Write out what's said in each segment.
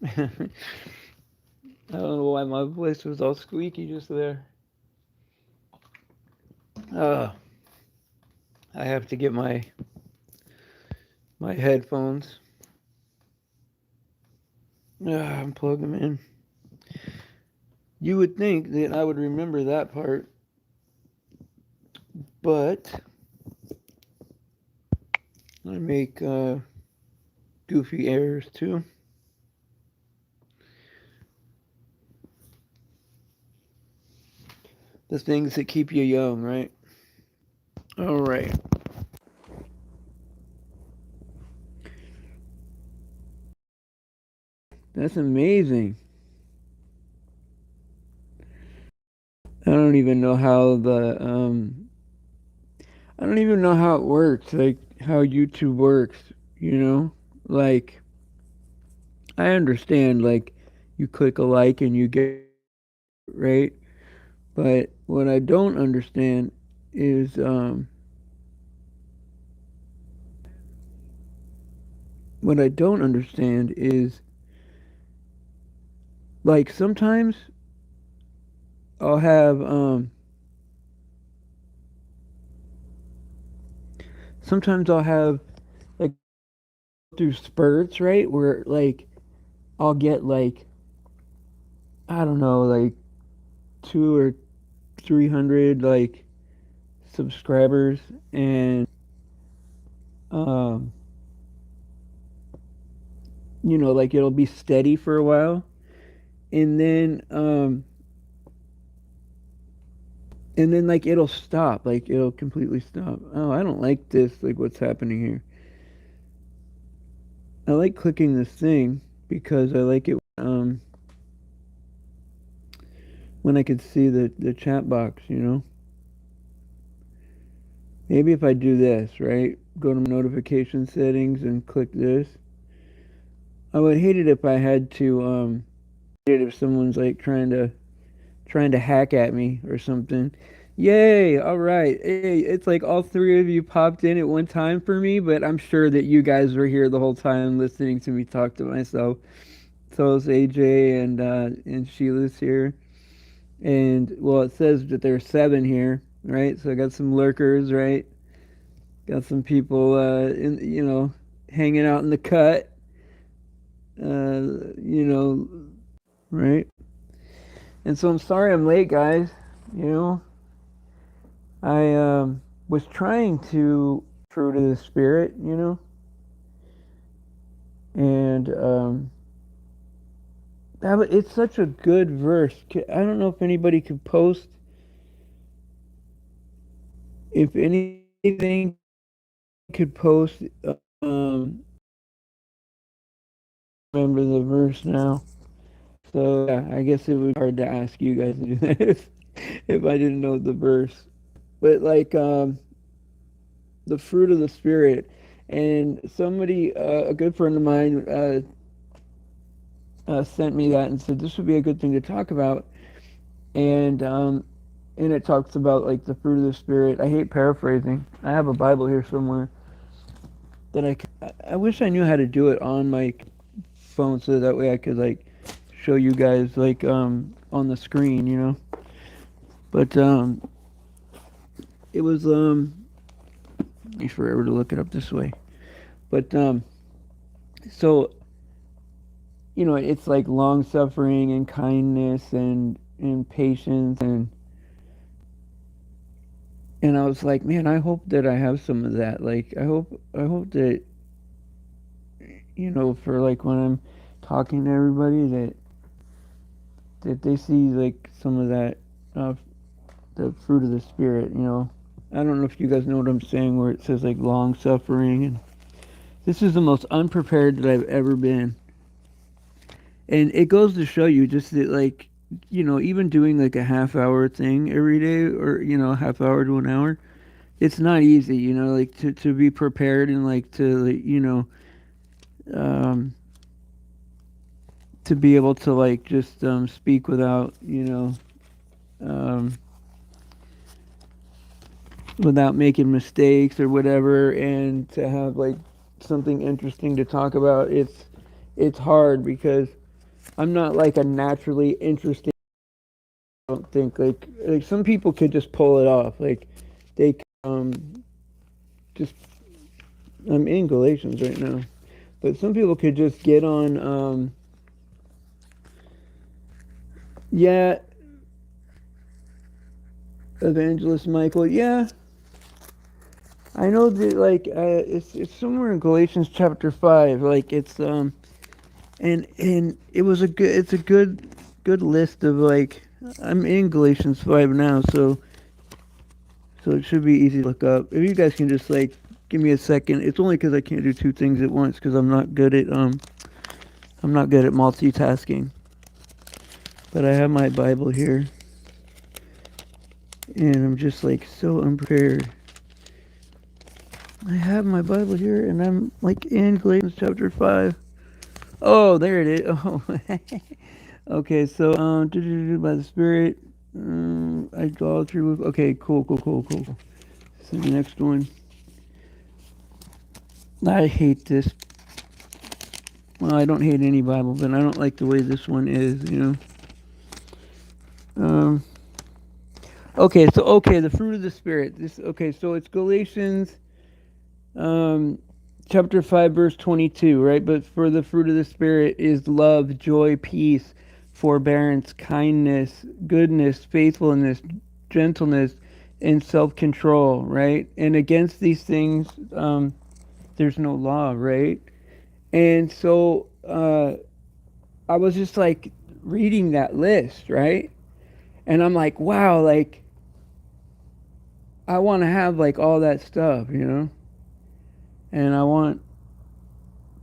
I don't know why my voice was all squeaky just there. Uh, I have to get my headphones. Unplug them in. You would think that I would remember that part, but I make goofy errors too. The things that keep you young, right? All right. That's amazing. I don't even know how I don't even know how it works, like how YouTube works, you know? Like I understand like you click a like and you get right, but what I don't understand is what I don't understand is like I'll have sometimes I'll have like through spurts, right? Where like I'll get like I don't know, like 2 or 300 like subscribers, and um like it'll be steady for a while, and then like it'll stop, like it'll completely stop. Oh, I don't like this, like what's happening here. I like clicking this thing because I like it when I could see the chat box, Maybe if I do this, right? Go to notification settings and click this. I would hate it if I had to hate it if someone's like trying to hack at me or something. Yay! All right. Hey, it's like all three of you popped in at one time for me, but I'm sure that you guys were here the whole time listening to me talk to myself. So is AJ and Sheila's here. And well, it says that there's 7 here, right? So I got some lurkers, right? Got some people hanging out in the cut, you know, right? And so I'm sorry I'm late, guys. You know, I was trying to fruit of the spirit, and it's such a good verse. I don't know if anybody could post, if anything could post. Remember the verse now. So yeah, I guess it would be hard to ask you guys to do that if I didn't know the verse. But like the fruit of the spirit, and somebody, a good friend of mine, sent me that and said this would be a good thing to talk about, and it talks about like the fruit of the spirit. I hate paraphrasing. I have a Bible here somewhere that I wish I knew how to do it on my phone so that way I could like show you guys like on the screen, But it was takes forever to look it up this way. But so it's like long suffering and kindness and patience, and I was like, man, I hope that I have some of that. Like I hope that for like when I'm talking to everybody that they see like some of that uh, the fruit of the spirit. I don't know if you guys know what I'm saying, where it says like long suffering, and this is the most unprepared that I've ever been. And it goes to show you just that, like, even doing like a half hour thing every day, or, half hour to an hour, it's not easy, like to be prepared and like to, like, um, to be able to like just speak without, um, without making mistakes or whatever, and to have like something interesting to talk about. It's hard because I'm not like a naturally interesting. I don't think like some people could just pull it off. Like they just I'm in Galatians right now, but some people could just get on. Yeah, Evangelist Michael. Yeah, I know that like it's somewhere in Galatians chapter 5. Like it's and it was a good it's a good list of like I'm in Galatians 5 now, so it should be easy to look up. If you guys can just like give me a second. It's only because I can't do two things at once because I'm not good at multitasking. But I have my Bible here, and I'm just like so unprepared. I have my Bible here, and I'm like in Galatians chapter 5. Oh, there it is. Oh, okay. So, by the Spirit, idolatry. Okay, cool. This is the next one. I hate this. Well, I don't hate any Bible, but I don't like the way this one is. Um. Okay. The fruit of the Spirit. This. Okay. So it's Galatians, um, chapter 5, verse 22, right? But for the fruit of the Spirit is love, joy, peace, forbearance, kindness, goodness, faithfulness, gentleness, and self control, right? And against these things, there's no law, right? And so I was just like reading that list, right? And I'm like, wow, like I want to have like all that stuff. And I want,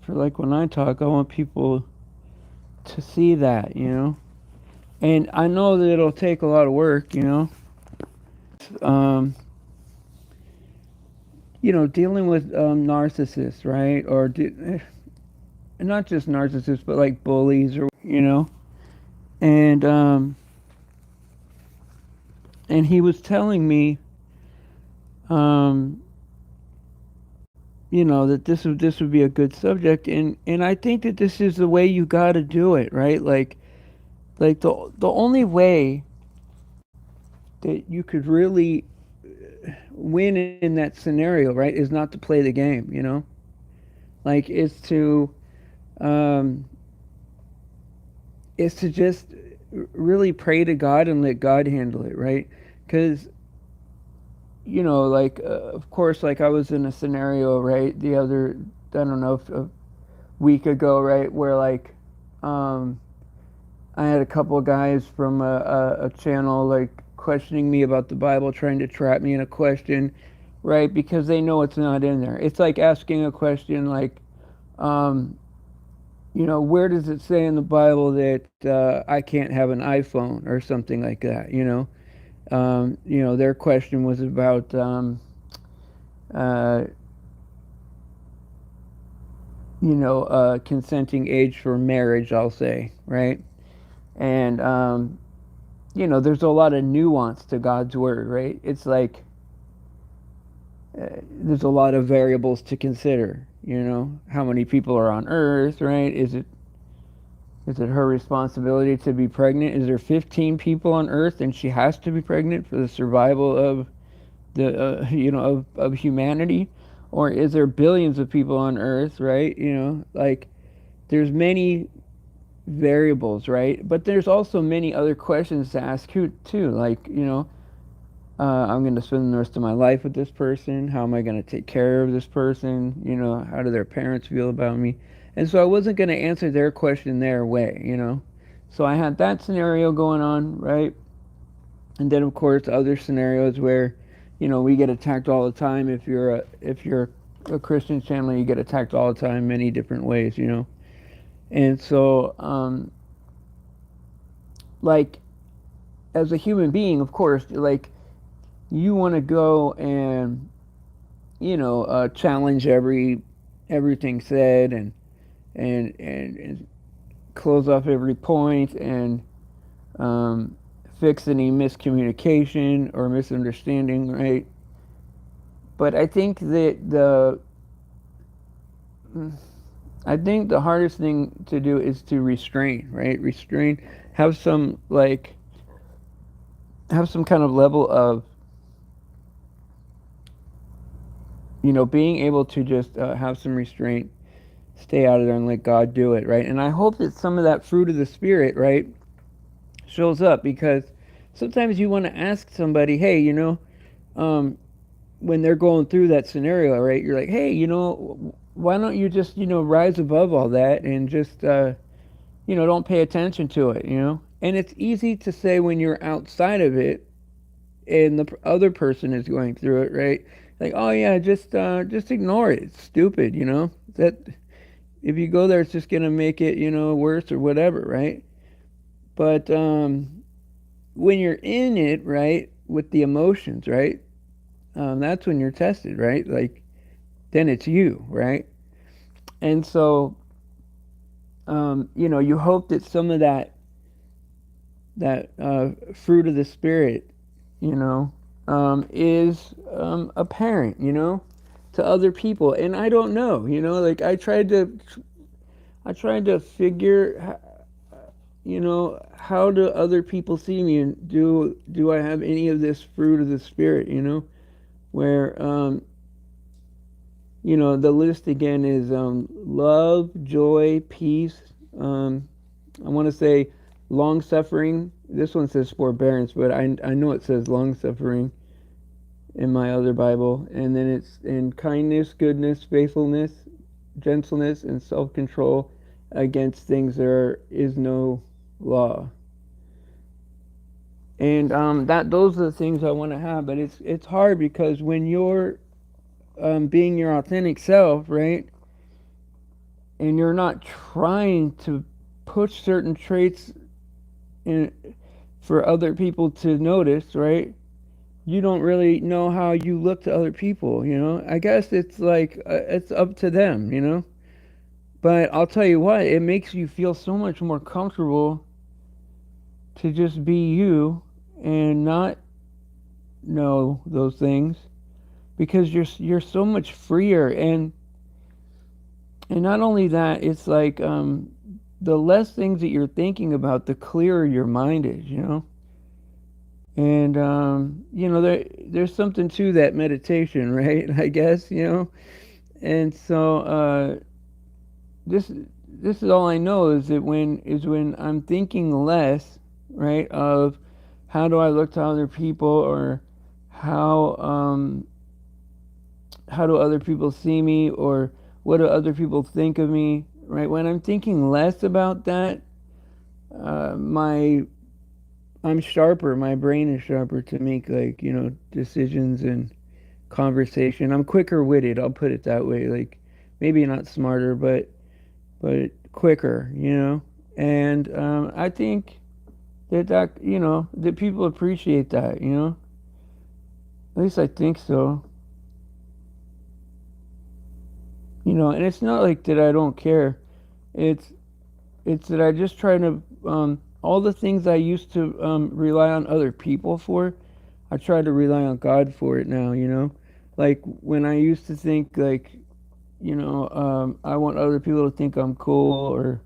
for like when I talk, I want people to see that. And I know that it'll take a lot of work. Um, dealing with narcissists, right? Not just narcissists, but like bullies. And and he was telling me, um, that this would be a good subject, and I think that this is the way you got to do it, right? Like the only way that you could really win in that scenario, right, is not to play the game. Like um, is to just really pray to God and let God handle it, right? Because like of course, like I was in a scenario, right, I don't know, if a week ago, right, where like um, I had a couple of guys from a channel like questioning me about the Bible, trying to trap me in a question, right? Because they know it's not in there. It's like asking a question like, um, where does it say in the Bible that I can't have an iPhone or something like that? Their question was about uh, consenting age for marriage, I'll say, right? And there's a lot of nuance to God's word, right? It's like there's a lot of variables to consider. How many people are on Earth, right? Is it her responsibility to be pregnant? Is there 15 people on Earth and she has to be pregnant for the survival of of humanity? Or is there billions of people on Earth, right? Like there's many variables, right? But there's also many other questions to ask too. Like, I'm going to spend the rest of my life with this person. How am I going to take care of this person? How do their parents feel about me? And so I wasn't going to answer their question their way. So I had that scenario going on, right? And then of course other scenarios where, we get attacked all the time. If you're a Christian channel, you get attacked all the time, many different ways. And so, like, as a human being, of course, like, you want to go and, challenge everything said and close off every point and fix any miscommunication or misunderstanding, right? But I think that I think the hardest thing to do is to restrain, right? Restrain, have some like have some kind of level of, being able to just have some restraint, stay out of there and let God do it, right? And I hope that some of that fruit of the spirit, right, shows up, because sometimes you want to ask somebody, hey, um, when they're going through that scenario, right? You're like, hey, why don't you just, rise above all that and just, don't pay attention to it. And it's easy to say when you're outside of it and the other person is going through it, right? Like, oh yeah, just ignore it. It's stupid, that if you go there, it's just gonna make it, worse or whatever, right? But when you're in it, right, with the emotions, right, that's when you're tested, right? Like, then it's you, right? And so, you hope that some of that fruit of the spirit, is apparent, to other people. And I don't know, like I tried to figure, how do other people see me, and do I have any of this fruit of the spirit, where the list again is love, joy, peace. I want to say long suffering. This one says forbearance, but I know it says long suffering in my other Bible. And then it's in kindness, goodness, faithfulness, gentleness, and self control. Against things there is no law. And that those are the things I want to have. But it's hard, because when you're being your authentic self, right? And you're not trying to push certain traits in for other people to notice, right? You don't really know how you look to other people, I guess it's like it's up to them, But I'll tell you what, it makes you feel so much more comfortable to just be you and not know those things, because you're so much freer. And not only that, it's like the less things that you're thinking about, the clearer your mind is. And there's something to that meditation, right? I guess, And so this this is all I know, is that when I'm thinking less, right, of how do I look to other people, or how how do other people see me, or what do other people think of me, right? When I'm thinking less about that, my I'm sharper. My brain is sharper to make, like, decisions and conversation. I'm quicker witted. I'll put it that way. Like, maybe not smarter, but quicker. And I think that people appreciate that. At least I think so. And it's not like that I don't care. It's it's that I just try to all the things I used to rely on other people for, I try to rely on God for it now. Like when I used to think, like, I want other people to think I'm cool, or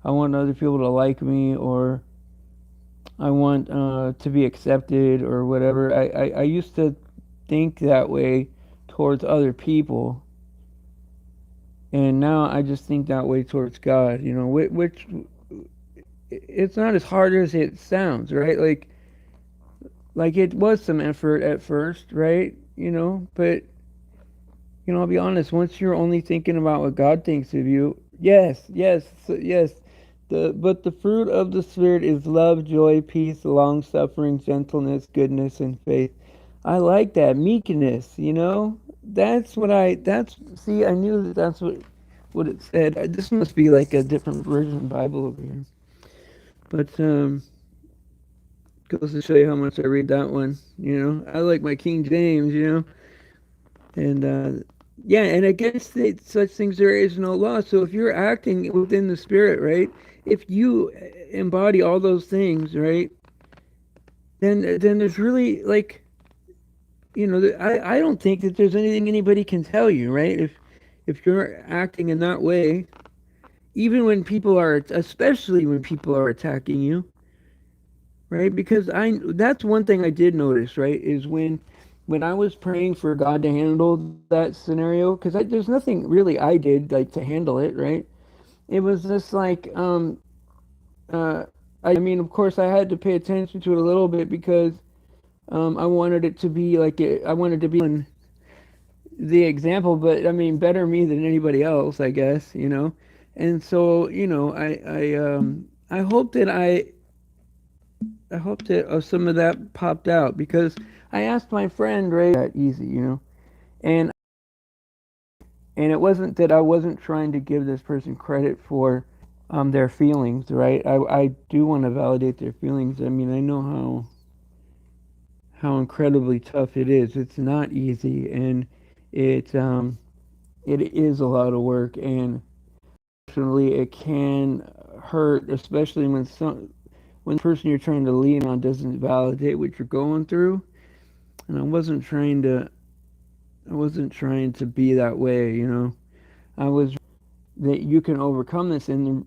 I want other people to like me, or I want to be accepted, or whatever. I used to think that way towards other people, and now I just think that way towards God. Which it's not as hard as it sounds, right? Like it was some effort at first, right? But I'll be honest, once you're only thinking about what God thinks of you, yes, yes, yes. But the fruit of the Spirit is love, joy, peace, long suffering, gentleness, goodness, and faith. I like that. Meekness, see, I knew that's what it said. This must be like a different version Bible over here. But goes to show you how much I read that one. I like my King James. And yeah, and against such things there is no law. So if you're acting within the Spirit, right? If you embody all those things, right? Then there's really, like, I don't think that there's anything anybody can tell you, right? If you're acting in that way, even when people are, especially when people are attacking you, right? Because that's one thing I did notice, right? Is when I was praying for God to handle that scenario, because there's nothing really I did like to handle it, right? It was just like, uh, I mean, of course, I had to pay attention to it a little bit because I wanted it to be like I wanted to be on the example, but I mean, better me than anybody else, I guess, you know. And so, you know, I hope that I hope that some of that popped out because I asked my friend Ray that easy, you know, and and it wasn't that I wasn't trying to give this person credit for their feelings, right? I do want to validate their feelings. I mean, I know how incredibly tough it is. It's not easy, and it is a lot of work, and unfortunately, it can hurt, especially when the person you're trying to lean on doesn't validate what you're going through. And I wasn't trying to be that way, you know. I was that you can overcome this, and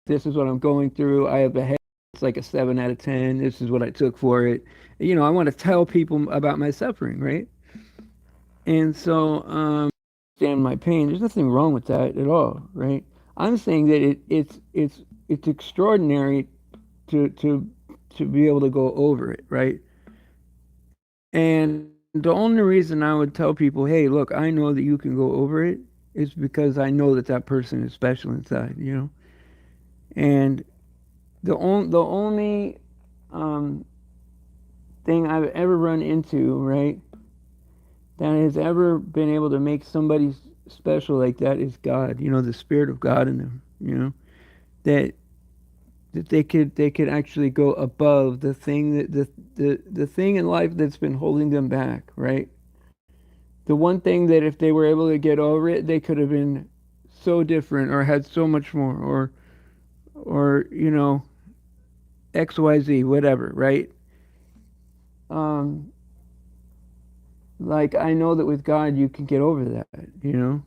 this is what I'm going through. I have a head. It's like a 7 out of 10. This is what I took for it. You know, I want to tell people about my suffering, right? And so, understand my pain. There's nothing wrong with that at all, right? I'm saying that it's extraordinary to to be able to go over it, right? And the only reason I would tell people, hey, look, I know that you can go over it is because I know that that person is special inside, you know? And the only um, thing I've ever run into, right, that has ever been able to make somebody special like that is God, you know, the spirit of God in them, you know, that they could actually go above the thing that the thing in life that's been holding them back, right? The one thing that if they were able to get over it, they could have been so different or had so much more or you know, XYZ, whatever, right? Um, like I know that with God you can get over that, you know?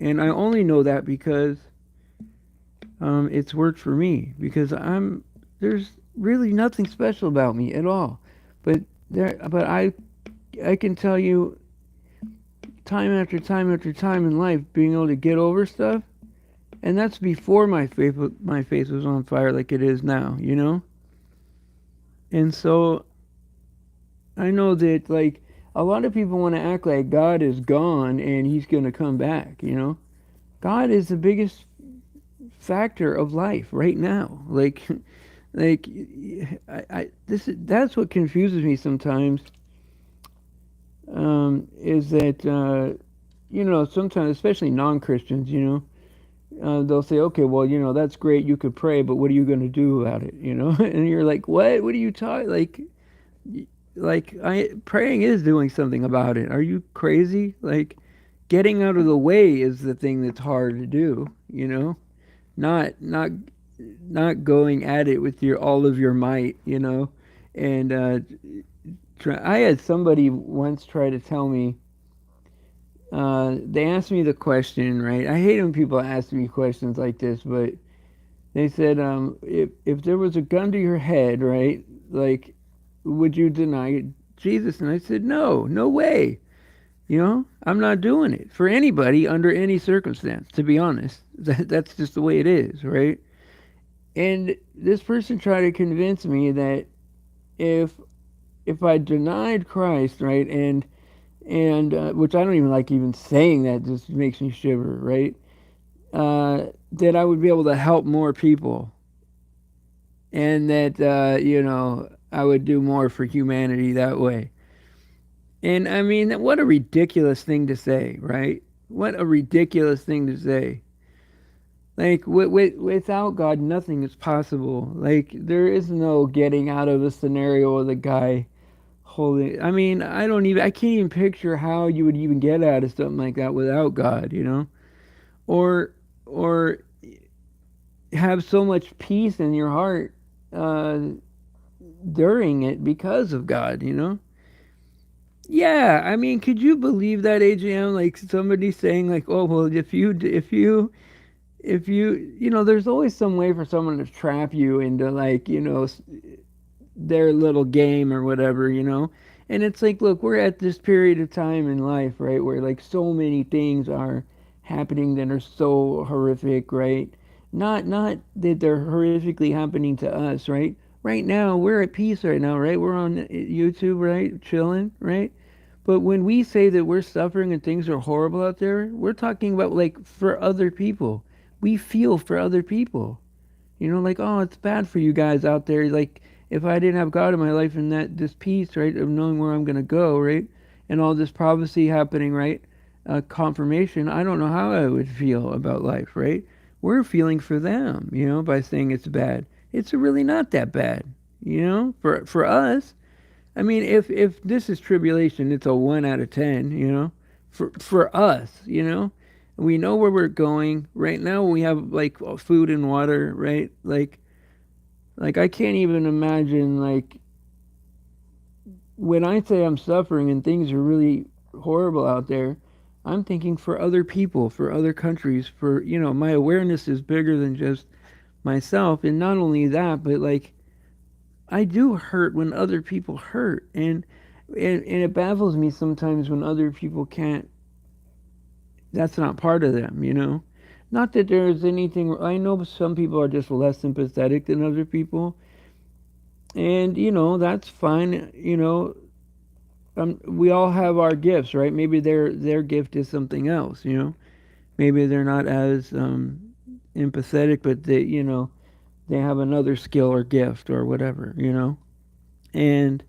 And I only know that because it's worked for me because there's really nothing special about me at all. But I can tell you time after time after time in life being able to get over stuff, and that's before my face was on fire like it is now, you know? And so I know that like a lot of people want to act like God is gone and he's going to come back, you know? God is the biggest factor of life right now. Like that's what confuses me sometimes. Is that you know sometimes, especially non-Christians, you know, they'll say, okay, well, you know, that's great, you could pray, but what are you going to do about it, you know? And you're like, what? What are you talking? Like I praying is doing something about it. Are you crazy? Like getting out of the way is the thing that's hard to do, you know? Not not not going at it with your all of your might, you know? And I had somebody once try to tell me they asked me the question, right? I hate when people ask me questions like this, but they said, if there was a gun to your head, right? Like, would you deny Jesus? And I said, no, no way. You know, I'm not doing it for anybody under any circumstance, to be honest. That's just the way it is, right? And this person tried to convince me that if I denied Christ, right, and which I don't even like even saying that, just makes me shiver, right? That I would be able to help more people, and that you know I would do more for humanity that way. And I mean, what a ridiculous thing to say, right? What a ridiculous thing to say. Like without God, nothing is possible. Like there is no getting out of a scenario with a guy holding. I mean, I can't even picture how you would even get out of something like that without God, you know? Or or have so much peace in your heart uh, during it because of God, you know? Yeah, I mean, could you believe that, AJM? Like somebody saying, like, "Oh, well, if you if there's always some way for someone to trap you into, like, their little game or whatever, and it's like, look, we're at this period of time in life, right, where like so many things are happening that are so horrific, right? Not that they're horrifically happening to us, right? Right now we're at peace right now, right? We're on YouTube, right, chilling, right? But when we say that we're suffering and things are horrible out there, we're talking about, like, for other people. We feel for other people. Like, oh, it's bad for you guys out there. Like, if I didn't have God in my life and that this peace, right, of knowing where I'm gonna go, right, and all this prophecy happening, right, confirmation, I don't know how I would feel about life, right? We're feeling for them, by saying it's bad. It's really not that bad, for us. I mean, if this is tribulation, it's a 1 out of 10, for us, we know where we're going. Right now we have, like, food and water, right? Like I can't even imagine, like, when I say I'm suffering and things are really horrible out there, I'm thinking for other people, for other countries, for, my awareness is bigger than just myself. And not only that, but like, I do hurt when other people hurt. And it baffles me sometimes when other people can't, that's not part of them. Not that there's anything, I know some people are just less sympathetic than other people. And, that's fine. We all have our gifts, right? Maybe their gift is something else, Maybe they're not as empathetic, but they have another skill or gift or whatever. And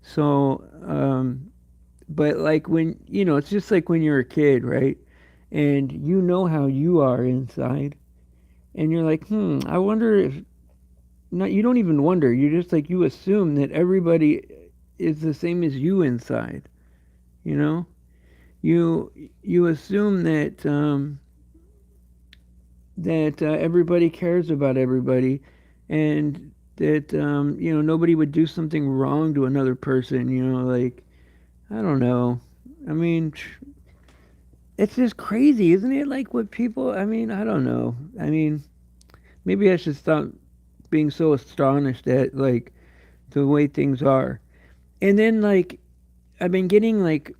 so, but like when, it's just like when you're a kid, right? And you know how you are inside, and you're like, I wonder if, not, you don't even wonder, you're just like, you assume that everybody is the same as you inside, you know? You assume that everybody cares about everybody, and that nobody would do something wrong to another person, like, I don't know. I mean, it's just crazy, isn't it? Like, what people, I mean, I don't know. I mean, maybe I should stop being so astonished at, like, the way things are. And then, like, I've been getting, like,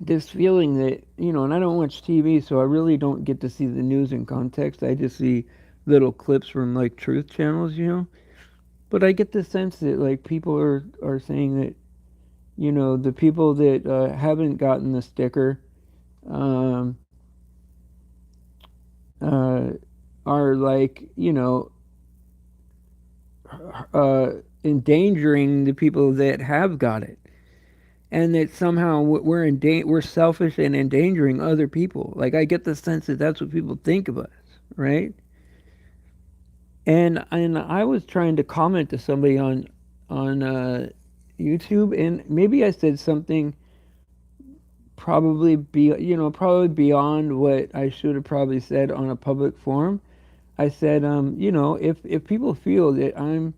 this feeling that, and I don't watch TV, so I really don't get to see the news in context. I just see little clips from, like, truth channels. But I get the sense that, like, people are saying that, the people that haven't gotten the sticker um, uh, are, like, uh, endangering the people that have got it, and that somehow we're selfish and endangering other people. Like, I get the sense that that's what people think of us, right? And I was trying to comment to somebody on YouTube, and maybe I said something probably beyond what I should have probably said on a public forum. I said, if people feel that I'm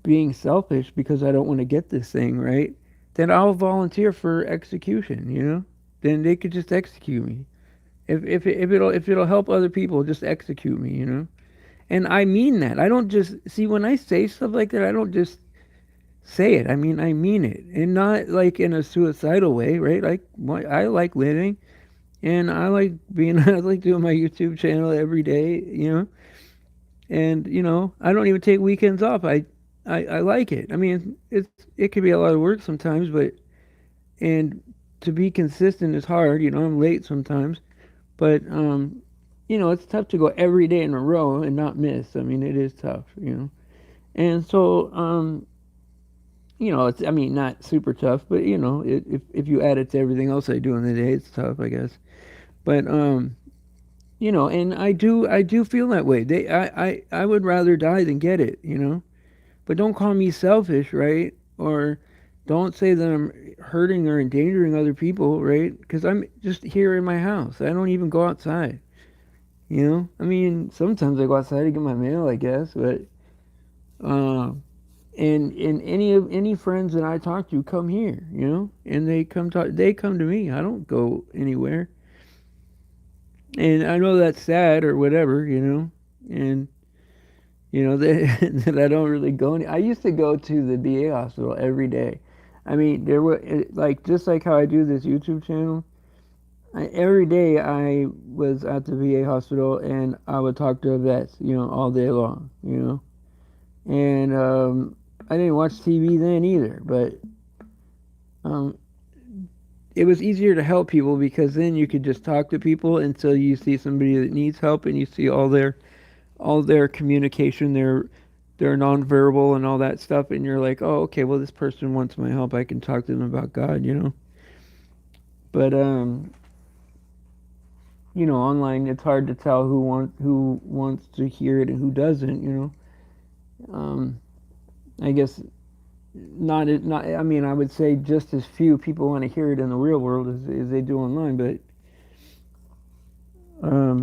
being selfish because I don't want to get this thing, right, then I'll volunteer for execution. Then they could just execute me. If it'll help other people, just execute me. And I mean that. I don't just see, when I say stuff like that, I don't just say it. I mean, I mean it, and not like in a suicidal way, right? Like, I like living, and I like being, I like doing my YouTube channel every day. And I don't even take weekends off. I like it. I mean, it could be a lot of work sometimes, but, and to be consistent is hard. I'm late sometimes, but it's tough to go every day in a row and not miss. I mean, it is tough. And so it's, I mean, not super tough, but if you add it to everything else I do in the day, it's tough, I guess. But and I do feel that way. I would rather die than get it. But don't call me selfish, right? Or don't say that I'm hurting or endangering other people, right? Because I'm just here in my house. I don't even go outside. I mean, sometimes I go outside to get my mail, I guess, but uh, and any friends that I talk to come here, and they come to me. I don't go anywhere. And I know that's sad or whatever, and that I don't really go. I used to go to the VA hospital every day. I mean, there were like just like how I do this YouTube channel. Every day I was at the VA hospital and I would talk to vets, all day long, and I didn't watch TV then either, but um, it was easier to help people because then you could just talk to people until you see somebody that needs help and you see all their communication, their nonverbal and all that stuff, and you're like, oh, okay, well, this person wants my help. I can talk to them about God. But online it's hard to tell who wants to hear it and who doesn't. Um, I guess not. I mean, I would say just as few people want to hear it in the real world as they do online, but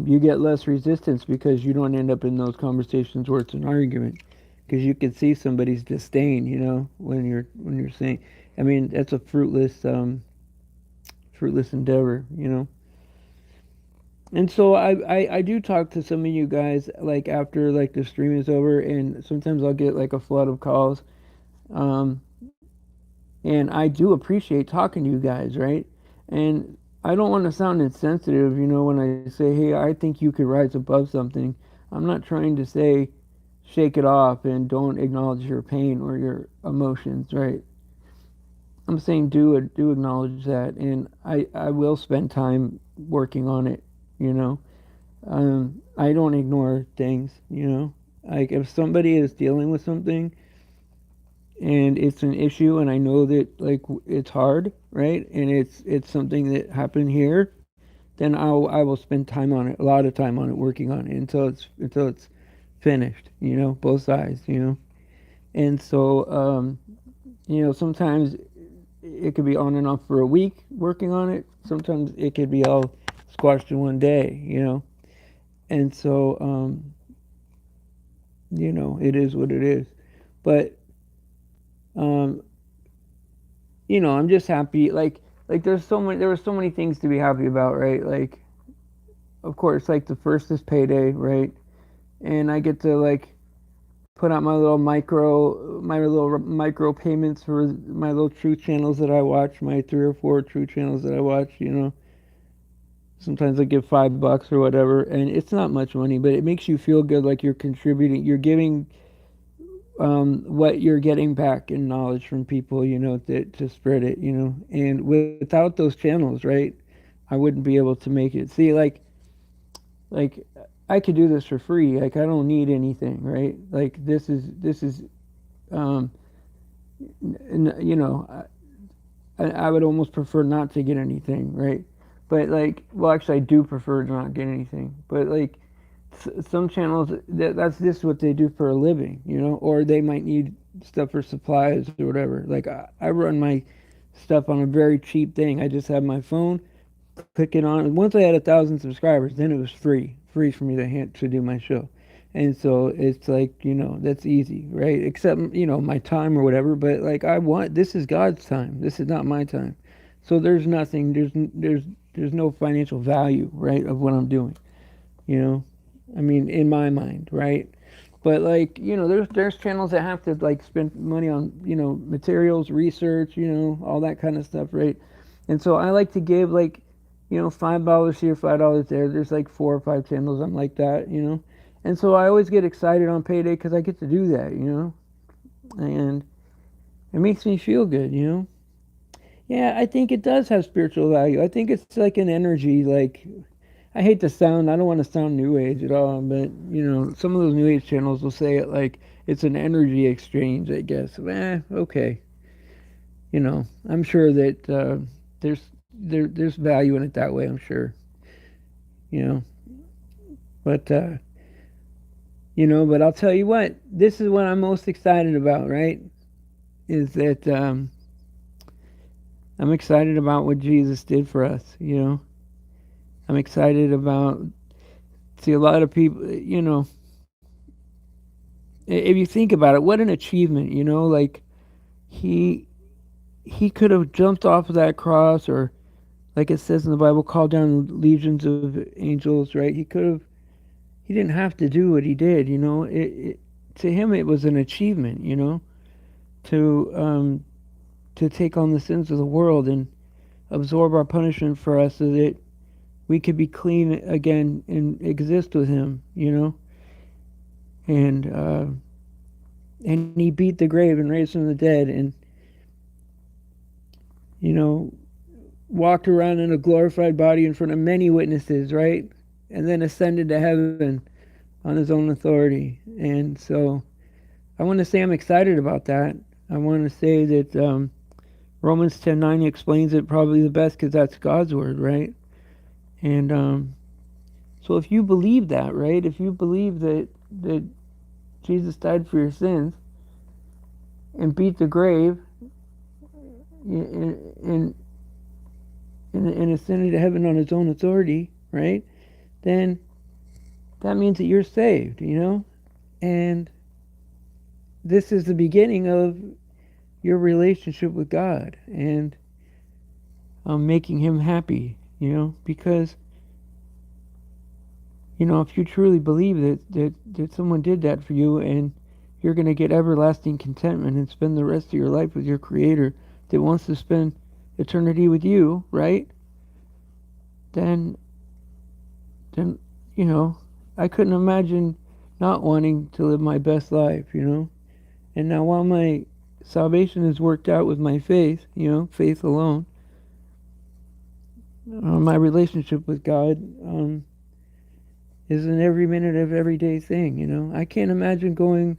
you get less resistance because you don't end up in those conversations where it's an argument because you can see somebody's disdain, when you're saying. I mean, that's a fruitless endeavor. And so I do talk to some of you guys like after like the stream is over, and sometimes I'll get like a flood of calls, um, and I do appreciate talking to you guys, right? And I don't want to sound insensitive, when I say, hey, I think you could rise above something. I'm not trying to say shake it off and don't acknowledge your pain or your emotions, right? I'm saying do acknowledge that, and I will spend time working on it, you know. I don't ignore things. Like if somebody is dealing with something and it's an issue and I know that like it's hard, right? And it's something that happened here, then I will spend time on it, a lot of time on it, working on it until it's finished, both sides. And so sometimes it could be on and off for a week working on it. Sometimes it could be all squashed in one day. And so it is what it is. But um, I'm just happy. Like there were so many things to be happy about, right? Like, of course, like the first is payday, right? And I get to like put out my little micro payments for my little true channels that I watch, my 3 or 4 true channels that I watch. Sometimes I give $5 or whatever, and it's not much money, but it makes you feel good, like you're contributing, you're giving what you're getting back in knowledge from people, to spread it. And without those channels, right, I wouldn't be able to make it. See, like I could do this for free. Like I don't need anything, right? Like this is um, I would almost prefer not to get anything, right? But like, well, actually, I do prefer to not get anything. But like, some channels, that's just what they do for a living, or they might need stuff for supplies or whatever. Like, I run my stuff on a very cheap thing. I just have my phone, click it on. Once I had 1,000 subscribers, then it was free for me to do my show. And so it's like, that's easy, right? Except, my time or whatever. But like, this is God's time. This is not my time. So there's nothing, there's no financial value, right, of what I'm doing, you know? I mean, in my mind, right? But like, there's channels that have to like spend money on, materials, research, all that kind of stuff, right? And so I like to give like, $5 here, $5 there. There's like 4 or 5 channels. I'm like that. And so I always get excited on payday because I get to do that. And it makes me feel good. Yeah, I think it does have spiritual value. I think it's like an energy. Like, I hate to sound, I don't want to sound new age at all, but some of those new age channels will say it like it's an energy exchange, I guess. Okay. I'm sure that there's value in it that way, I'm sure. You know, but but I'll tell you what, this is what I'm most excited about, right? Is that I'm excited about what Jesus did for us. I'm excited about, see, a lot of people, if you think about it, what an achievement. Like he he could have jumped off of that cross or like it says in the Bible, call down legions of angels, right? He didn't have to do what he did, you know. To him, it was an achievement, you know, to take on the sins of the world and absorb our punishment for us so that we could be clean again and exist with him, you know. And he beat the grave and raised from the dead, and you know, walked around in a glorified body in front of many witnesses, right? And then ascended to heaven on his own authority. And so I want to say I'm excited about that. I want to say that Romans 10:9 explains it probably the best because that's God's word, right? And so if you believe that, right? If you believe that Jesus died for your sins and beat the grave and ascended to heaven on his own authority, right? Then that means that you're saved, you know? And this is the beginning of your relationship with God and making him happy, you know? Because, you know, if you truly believe that someone did that for you and you're going to get everlasting contentment and spend the rest of your life with your Creator that wants to spend eternity with you, right? Then, you know, I couldn't imagine not wanting to live my best life, you know? And now while my salvation is worked out with my faith, you know, faith alone, my relationship with God is an every minute of everyday thing, you know? I can't imagine going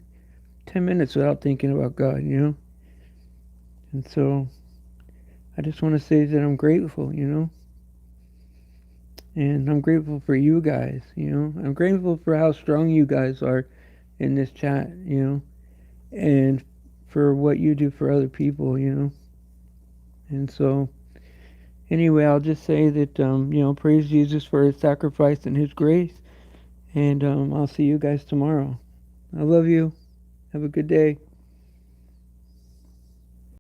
10 minutes without thinking about God, you know? And so I just want to say that I'm grateful, you know? And I'm grateful for you guys, you know? I'm grateful for how strong you guys are in this chat, you know? And for what you do for other people, you know? And so, anyway, I'll just say that, you know, praise Jesus for his sacrifice and his grace. And I'll see you guys tomorrow. I love you. Have a good day.